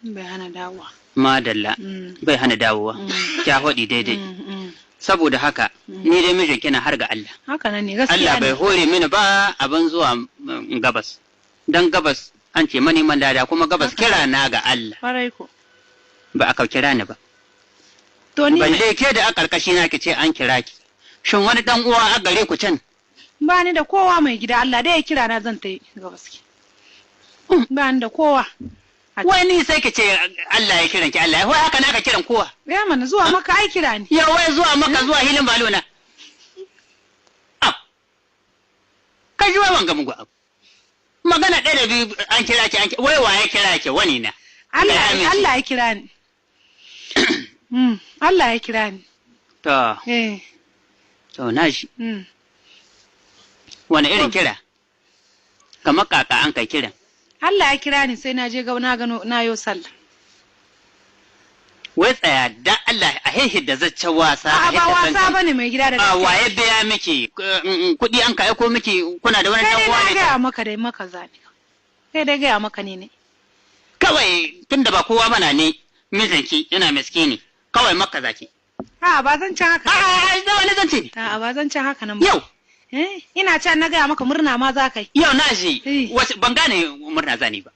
bai hana dawowa. Madalla, bai hana dawowa, kya faɗi daidai. Saboda haka, ni dai mijin kina har ga Allah. Haka nan ne gaskiya. Allah bai hore mini ba abin zuwa gabas. Dan gabas an ce maniman dada kuma gabas kira na ga Allah. Farai ko. Ba aka kira ni ba. To ni balle ke da a karkashi na ki ce an kira ki. Shin wani dan uwa a gare ku can? Ba ni da kowa mai gida, Allah dai ya kira na zan ta yi gabas ki. Ba ni da kowa. Wani sai ki ce Allah ya kiran ki Allah, wai haka naka kiran kowa. Ya mana zuwa maka ai kira ni. Ya wai zuwa maka zuwa hilin balona. Ka ji wai wanga mugu abu. Magana ɗaya da biyu an kira ki wai wa ya kira ki wani na. Allah ya kira ni. Allah ya kira ni. To. To na shi. Wani irin kira? Kamar kaka an kai kiran. Allah ya kira ni sai na je na gano na yo sallah. Wai tsaya da Allah a hehe da zaccen wasa. A ba wasa bane mai gida da gaskiya. A waye biya miki kuɗi an ka aiko miki kuna da wani dan uwa ne. Kai dai ga maka dai maka zabi. Kai dai ga maka ne. Kawai tunda ba kowa bana ne mijinki yana miskini kawai maka zaki. A ba zan can haka. A da wani zance ne. A ba zan can haka nan ba. Yau. Ina can na gaya maka murna ma za ka yi. Yau na ji ban gane murna zani ba.